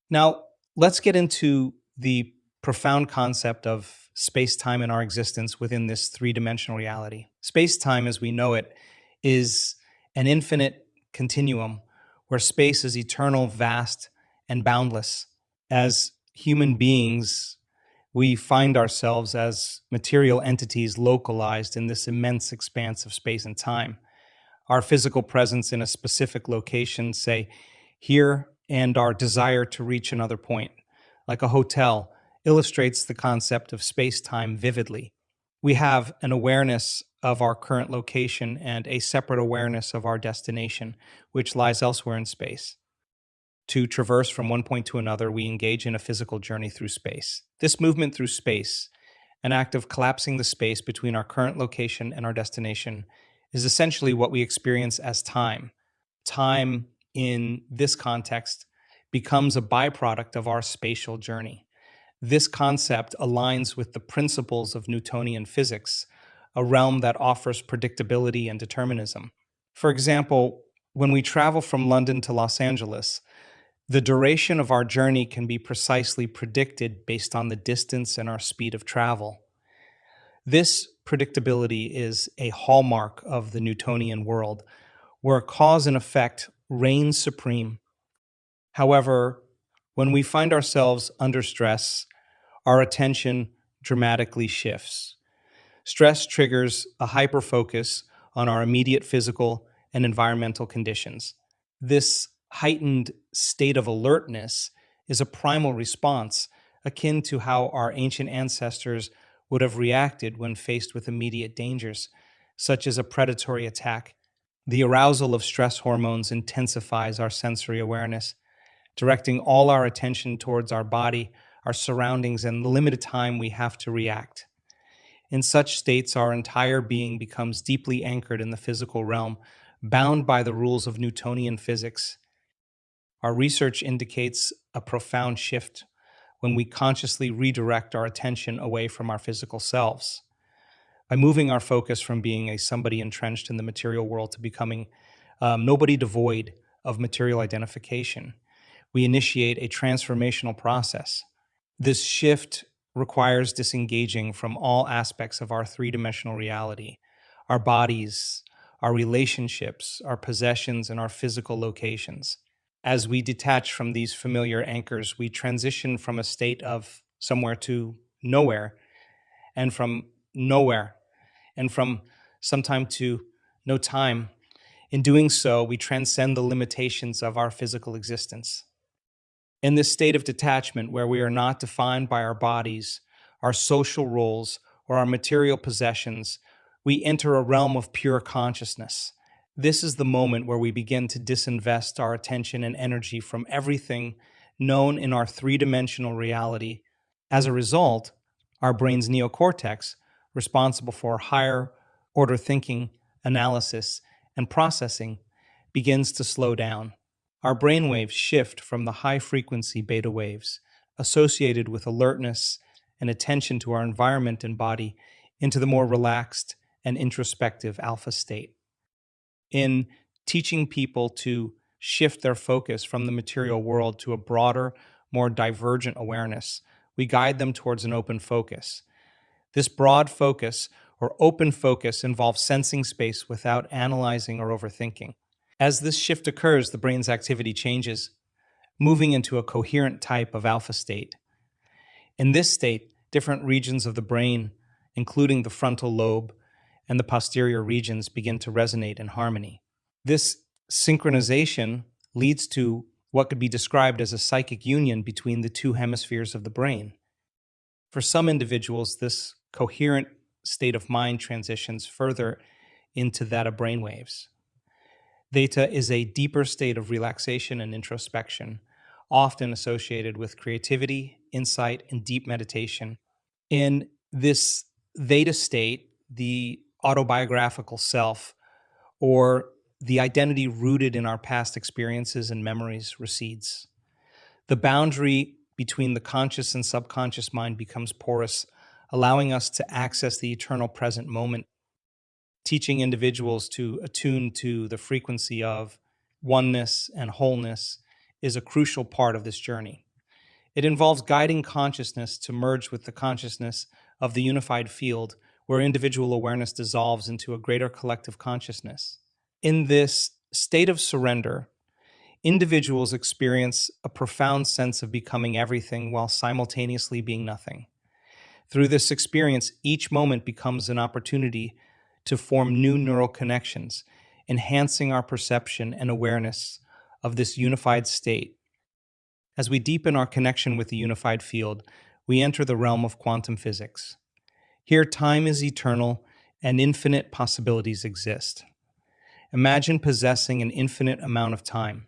Now, let's get into the profound concept of space time and our existence within this three-dimensional reality. Space time, as we know it, is an infinite continuum where space is eternal, vast, and boundless. As human beings, we find ourselves as material entities localized in this immense expanse of space and time. Our physical presence in a specific location, say here, and our desire to reach another point, like a hotel, illustrates the concept of space time vividly. We have an awareness of our current location and a separate awareness of our destination, which lies elsewhere in space. To traverse from one point to another, we engage in a physical journey through space. This movement through space, an act of collapsing the space between our current location and our destination, is essentially what we experience as time. Time, in this context, becomes a byproduct of our spatial journey. This concept aligns with the principles of Newtonian physics, a realm that offers predictability and determinism. For example, when we travel from London to Los Angeles, the duration of our journey can be precisely predicted based on the distance and our speed of travel. This predictability is a hallmark of the Newtonian world, where cause and effect reign supreme. However, when we find ourselves under stress, our attention dramatically shifts. Stress triggers a hyperfocus on our immediate physical and environmental conditions. This heightened state of alertness is a primal response akin to how our ancient ancestors would have reacted when faced with immediate dangers, such as a predatory attack. The arousal of stress hormones intensifies our sensory awareness, directing all our attention towards our body, our surroundings, and the limited time we have to react. In such states, our entire being becomes deeply anchored in the physical realm, bound by the rules of Newtonian physics. Our research indicates a profound shift when we consciously redirect our attention away from our physical selves. By moving our focus from being a somebody entrenched in the material world to becoming nobody devoid of material identification, we initiate a transformational process. This shift requires disengaging from all aspects of our three-dimensional reality, our bodies, our relationships, our possessions, and our physical locations. As we detach from these familiar anchors, we transition from a state of somewhere to nowhere, and from nowhere, and from sometime to no time. In doing so, we transcend the limitations of our physical existence. In this state of detachment, where we are not defined by our bodies, our social roles, or our material possessions, we enter a realm of pure consciousness. This is the moment where we begin to disinvest our attention and energy from everything known in our three-dimensional reality. As a result, our brain's neocortex, responsible for higher order thinking, analysis, and processing, begins to slow down. Our brainwaves shift from the high-frequency beta waves, associated with alertness and attention to our environment and body, into the more relaxed and introspective alpha state. In teaching people to shift their focus from the material world to a broader, more divergent awareness, we guide them towards an open focus. This broad focus, or open focus, involves sensing space without analyzing or overthinking. As this shift occurs, the brain's activity changes, moving into a coherent type of alpha state. In this state, different regions of the brain, including the frontal lobe and the posterior regions, begin to resonate in harmony. This synchronization leads to what could be described as a psychic union between the two hemispheres of the brain. For some individuals, this coherent state of mind transitions further into that of brainwaves. Theta is a deeper state of relaxation and introspection, often associated with creativity, insight, and deep meditation. In this Theta state, the autobiographical self, or the identity rooted in our past experiences and memories, recedes. The boundary between the conscious and subconscious mind becomes porous, allowing us to access the eternal present moment. Teaching individuals to attune to the frequency of oneness and wholeness is a crucial part of this journey. It involves guiding consciousness to merge with the consciousness of the unified field, where individual awareness dissolves into a greater collective consciousness. In this state of surrender, individuals experience a profound sense of becoming everything while simultaneously being nothing. Through this experience, each moment becomes an opportunity to form new neural connections, enhancing our perception and awareness of this unified state. As we deepen our connection with the unified field, we enter the realm of quantum physics. Here, time is eternal and infinite possibilities exist. Imagine possessing an infinite amount of time.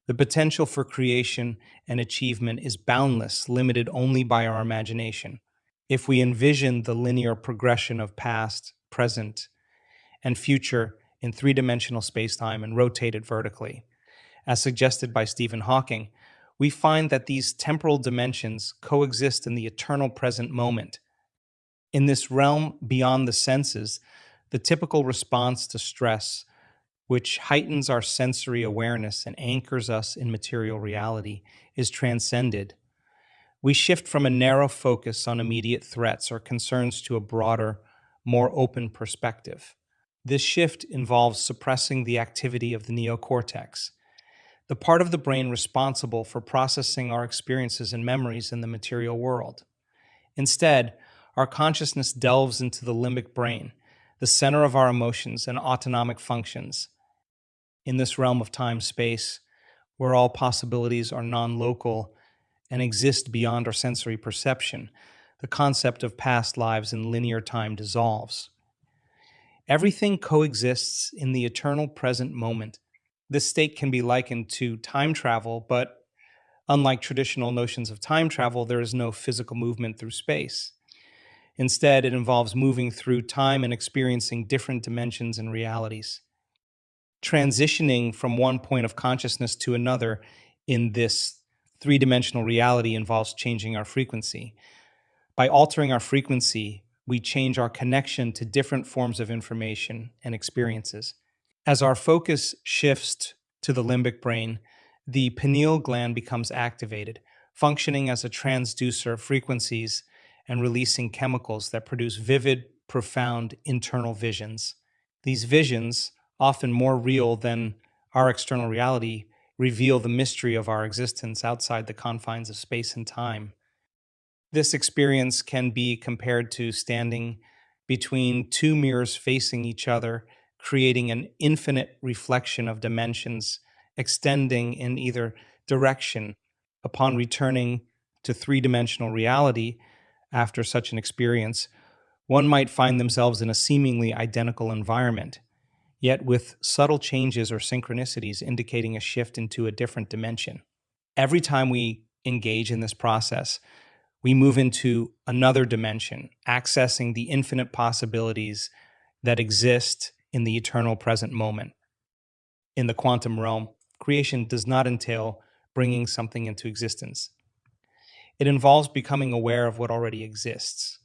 The potential for creation and achievement is boundless, limited only by our imagination. If we envision the linear progression of past, present, and future in three-dimensional spacetime and rotated vertically, as suggested by Stephen Hawking, we find that these temporal dimensions coexist in the eternal present moment. In this realm beyond the senses, the typical response to stress, which heightens our sensory awareness and anchors us in material reality, is transcended. We shift from a narrow focus on immediate threats or concerns to a broader, more open perspective. This shift involves suppressing the activity of the neocortex, the part of the brain responsible for processing our experiences and memories in the material world. Instead, our consciousness delves into the limbic brain, the center of our emotions and autonomic functions. In this realm of time-space, where all possibilities are non-local and exist beyond our sensory perception, the concept of past lives in linear time dissolves. Everything coexists in the eternal present moment. This state can be likened to time travel, but unlike traditional notions of time travel, there is no physical movement through space. Instead, it involves moving through time and experiencing different dimensions and realities. Transitioning from one point of consciousness to another in this three-dimensional reality involves changing our frequency. By altering our frequency, we change our connection to different forms of information and experiences. As our focus shifts to the limbic brain, the pineal gland becomes activated, functioning as a transducer of frequencies and releasing chemicals that produce vivid, profound internal visions. These visions, often more real than our external reality, reveal the mystery of our existence outside the confines of space and time. This experience can be compared to standing between two mirrors facing each other, creating an infinite reflection of dimensions extending in either direction. Upon returning to three-dimensional reality after such an experience, one might find themselves in a seemingly identical environment, yet with subtle changes or synchronicities indicating a shift into a different dimension. Every time we engage in this process, we move into another dimension, accessing the infinite possibilities that exist in the eternal present moment. In the quantum realm, creation does not entail bringing something into existence. It involves becoming aware of what already exists.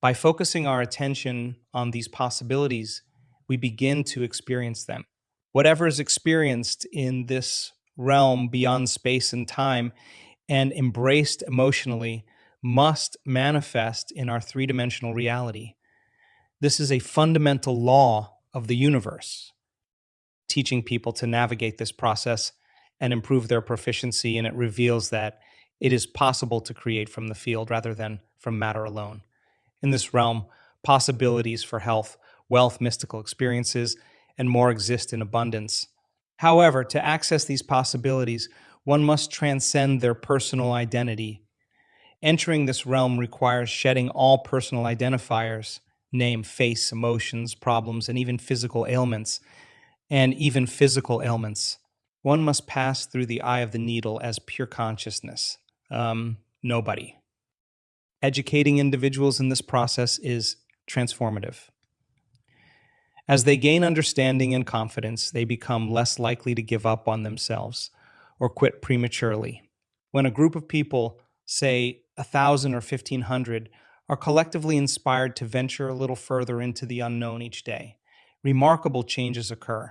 By focusing our attention on these possibilities, we begin to experience them. Whatever is experienced in this realm beyond space and time and embraced emotionally must manifest in our three-dimensional reality. This is a fundamental law of the universe, teaching people to navigate this process and improve their proficiency, and it reveals that it is possible to create from the field rather than from matter alone. In this realm, possibilities for health, wealth, mystical experiences, and more exist in abundance. However, to access these possibilities, one must transcend their personal identity. Entering this realm requires shedding all personal identifiers, name, face, emotions, problems, and even physical ailments. One must pass through the eye of the needle as pure consciousness. Nobody. Educating individuals in this process is transformative. As they gain understanding and confidence, they become less likely to give up on themselves or quit prematurely. When a group of people, say 1,000 or 1,500, are collectively inspired to venture a little further into the unknown each day, remarkable changes occur.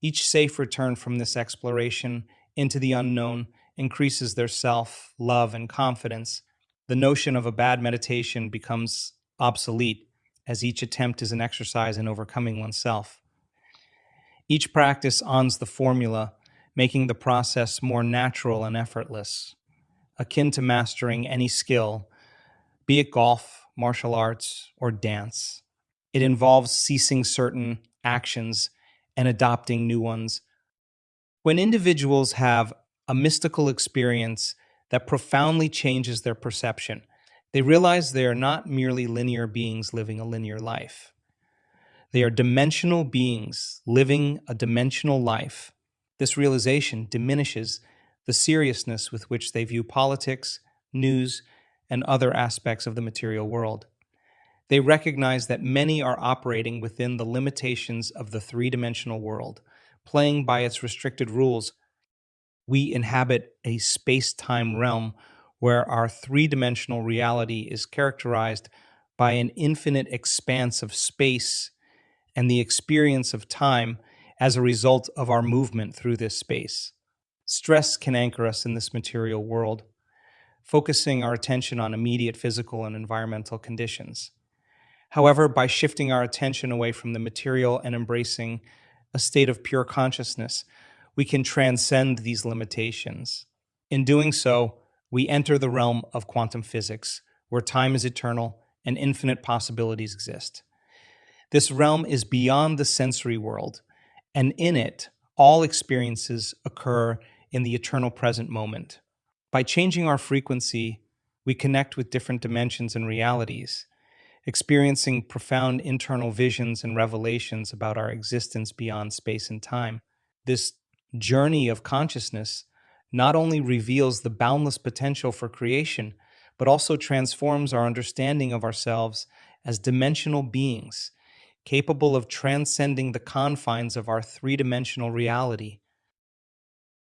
Each safe return from this exploration into the unknown increases their self, love, and confidence, the notion of a bad meditation becomes obsolete, as each attempt is an exercise in overcoming oneself. Each practice honors the formula, making the process more natural and effortless, akin to mastering any skill, be it golf, martial arts, or dance. It involves ceasing certain actions and adopting new ones. When individuals have a mystical experience that profoundly changes their perception, they realize they are not merely linear beings living a linear life. They are dimensional beings living a dimensional life. This realization diminishes the seriousness with which they view politics, news, and other aspects of the material world. They recognize that many are operating within the limitations of the three-dimensional world, playing by its restricted rules. We inhabit a space-time realm where our three-dimensional reality is characterized by an infinite expanse of space and the experience of time as a result of our movement through this space. Stress can anchor us in this material world, focusing our attention on immediate physical and environmental conditions. However, by shifting our attention away from the material and embracing a state of pure consciousness, we can transcend these limitations. In doing so, we enter the realm of quantum physics, where time is eternal and infinite possibilities exist. This realm is beyond the sensory world, and in it, all experiences occur in the eternal present moment. By changing our frequency, we connect with different dimensions and realities, experiencing profound internal visions and revelations about our existence beyond space and time. This journey of consciousness not only reveals the boundless potential for creation, but also transforms our understanding of ourselves as dimensional beings, capable of transcending the confines of our three-dimensional reality